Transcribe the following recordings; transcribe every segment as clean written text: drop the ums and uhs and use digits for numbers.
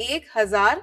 1000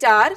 4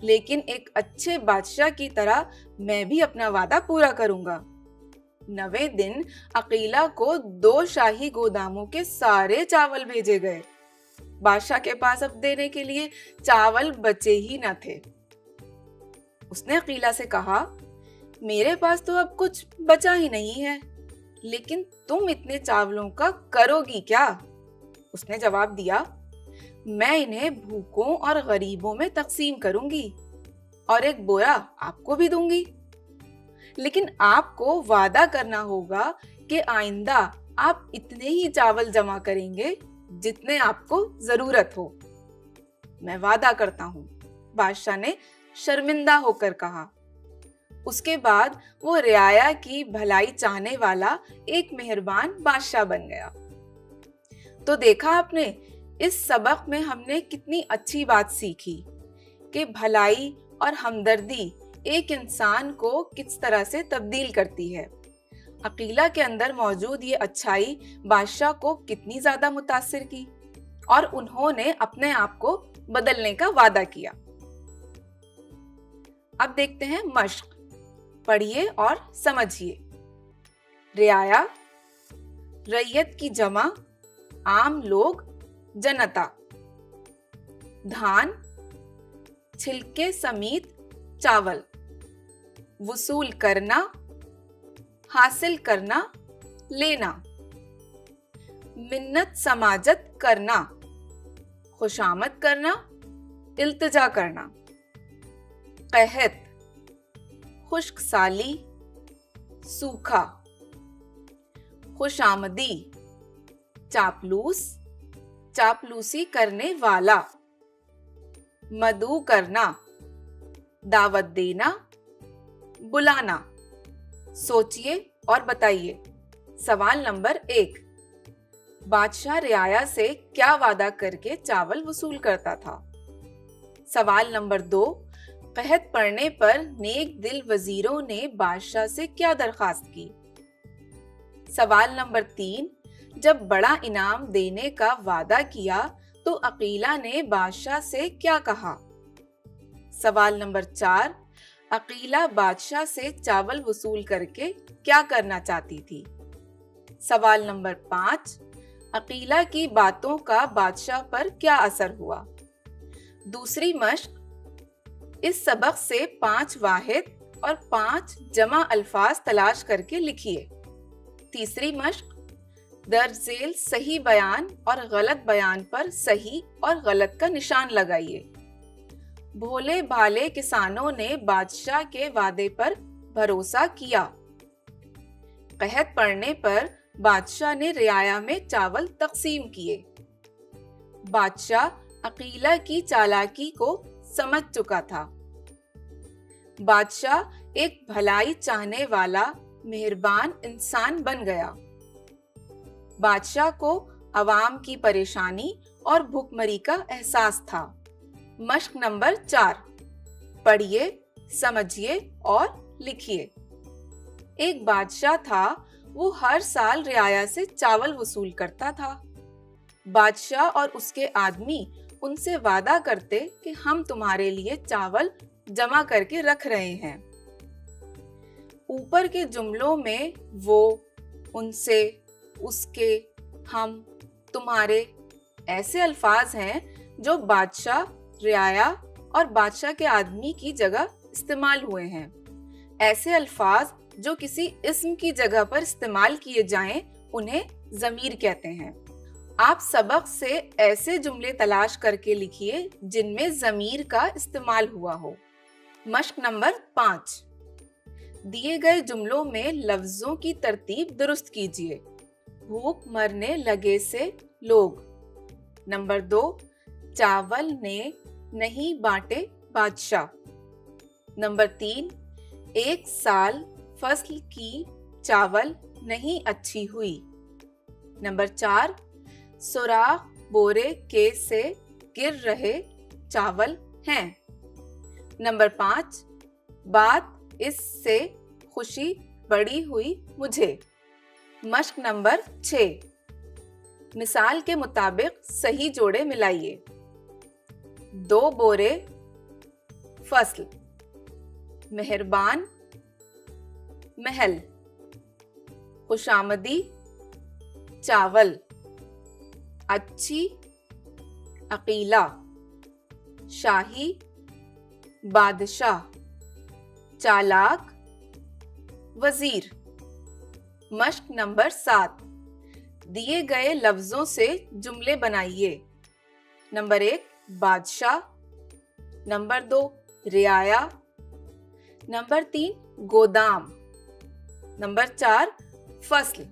لیکن ایک اچھے بادشاہ کی طرح میں بھی اپنا وعدہ پورا کروں گا۔ 9ویں دن عقیلہ کو 2 شاہی گوداموں کے سارے چاول بھیجے گئے۔ بادشاہ کے پاس اب دینے کے لیے چاول بچے ہی نہ تھے۔ اس نے عقیلہ سے کہا، میرے پاس تو اب کچھ بچا ہی نہیں ہے، لیکن تم اتنے چاولوں کا کرو گی کیا؟ اس نے جواب دیا، میں انہیں بھوکوں اور غریبوں میں تقسیم کروں گی اور ایک بورا آپ کو بھی دوں گی، لیکن آپ کو وعدہ کرنا ہوگا کہ آئندہ آپ اتنے ہی چاول جمع کریں گے جتنے آپ کو ضرورت ہو۔ میں وعدہ کرتا ہوں، بادشاہ نے شرمندہ ہو کر کہا۔ اس کے بعد وہ رعایا کی بھلائی چاہنے والا ایک مہربان بادشاہ بن گیا۔ تو دیکھا آپ نے، اس سبق میں ہم نے کتنی اچھی بات سیکھی کہ بھلائی اور ہمدردی ایک انسان کو کس طرح سے تبدیل کرتی ہے۔ عقیلہ کے اندر موجود یہ اچھائی بادشاہ کو کتنی زیادہ متاثر کی اور انہوں نے اپنے آپ کو بدلنے کا وعدہ کیا۔ اب دیکھتے ہیں مشق، پڑھیے اور سمجھیے۔ رعایا، رعیت کی جمع، عام لوگ، جنتا۔ دھان، چھلکے سمیت چاول۔ وصول کرنا، حاصل کرنا، لینا۔ منت سماجت کرنا، خوشامد کرنا، التجا کرنا۔ قحط، خشک سالی، سوکھا۔ خوش آمدی، چاپلوس، چاپلوسی کرنے والا۔ مدعو کرنا، دعوت دینا، بلانا۔ سوچئے اور بتائیے۔ سوال نمبر 1، بادشاہ رعایا سے کیا وعدہ کر کے چاول وصول کرتا تھا؟ سوال نمبر 2، قحط پڑنے پر نیک دل وزیروں نے بادشاہ سے کیا درخواست کی؟ سوال نمبر 3، جب بڑا انعام دینے کا وعدہ کیا تو عقیلہ نے بادشاہ سے کیا کہا؟ سوال نمبر 4، عقیلہ بادشاہ سے چاول وصول کر کے کیا کرنا چاہتی تھی؟ سوال نمبر 5، عقیلہ کی باتوں کا بادشاہ پر کیا اثر ہوا؟ دوسری مشق، اس سبق سے 5 واحد اور 5 جمع الفاظ تلاش کر کے لکھیے۔ تیسری مشق، درج ذیل صحیح بیان اور غلط بیان پر صحیح اور غلط کا نشان لگائیے۔ بھولے بھالے کسانوں نے بادشاہ کے وعدے پر بھروسہ کیا۔ قحط پڑنے پر بادشاہ نے رعایا میں چاول تقسیم کیے۔ بادشاہ عقیلہ کی چالاکی کو سمجھ چکا تھا۔ بادشاہ ایک بھلائی چاہنے والا مہربان انسان بن گیا۔ بادشاہ کو عوام کی پریشانی اور بھوک مری کا احساس تھا۔ مشق نمبر 4، پڑھیے، سمجھیے اور لکھیے۔ ایک بادشاہ تھا، وہ ہر سال رعایا سے چاول وصول کرتا تھا۔ بادشاہ اور اس کے آدمی ان سے وعدہ کرتے کہ ہم تمہارے لیے چاول جمع کر کے رکھ رہے ہیں۔ اوپر کے جملوں میں وہ، ان سے، اس کے، ہم، تمہارے ایسے الفاظ ہیں جو بادشاہ، رعایا اور بادشاہ کے آدمی کی جگہ استعمال ہوئے ہیں۔ ایسے الفاظ جو کسی اسم کی جگہ پر استعمال کیے جائیں انہیں ضمیر کہتے ہیں۔ آپ سبق سے ایسے جملے تلاش کر کے لکھیے جن میں ضمیر کا استعمال ہوا ہو۔ مشق نمبر 5، دیے گئے جملوں میں لفظوں کی ترتیب درست کیجیے۔ بھوک مرنے لگے سے لوگ۔ نمبر 2، چاول نے نہیں بانٹے بادشاہ۔ نمبر 3، ایک سال فصل کی چاول نہیں اچھی ہوئی۔ نمبر 4، سوراخ بورے کے سے گر رہے چاول ہیں۔ نمبر 5، بات اس سے خوشی بڑی ہوئی مجھے۔ مشق نمبر 6، مثال کے مطابق صحیح جوڑے ملائیے۔ 2 بورے فصل. مہربان محل. خوشامدی چاول. اچھی عقیلہ. شاہی بادشاہ. چالاک وزیر. مشق نمبر 7. دیے گئے لفظوں سے جملے بنائیے. نمبر 1 بادشاہ. نمبر 2 رعایا. نمبر 3 گودام. نمبر 4 فصل.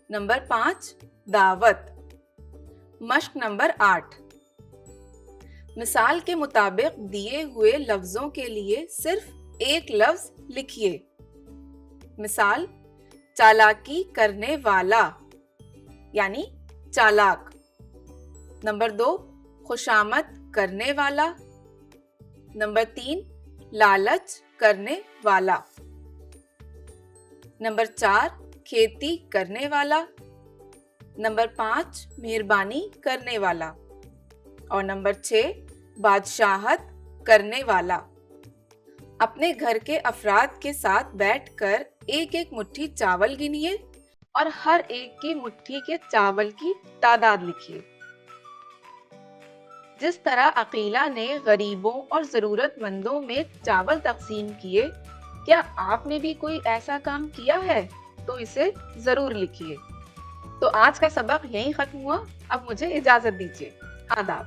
نمبر 5 دعوت. مشق نمبر 8. مثال کے مطابق دیے ہوئے لفظوں کے لیے صرف ایک لفظ لکھیے. مثال چالاکی کرنے والا یعنی چالاک. نمبر 2 خوشامد کرنے والا. نمبر 3 لالچ کرنے والا. نمبر 4 کھیتی کرنے والا. نمبر 5 مہربانی کرنے والا. اور نمبر 6 بادشاہت کرنے والا. اپنے گھر کے افراد کے ساتھ بیٹھ کر ایک ایک مٹھی چاول گنیے اور ہر ایک کی مٹھی کے چاول کی تعداد لکھیے. جس طرح عقیلہ نے غریبوں اور ضرورت مندوں میں چاول تقسیم کیے، کیا آپ نے بھی کوئی ایسا کام کیا ہے؟ تو اسے ضرور لکھیے. تو آج کا سبق یہیں ختم ہوا. اب مجھے اجازت دیجیے. آداب.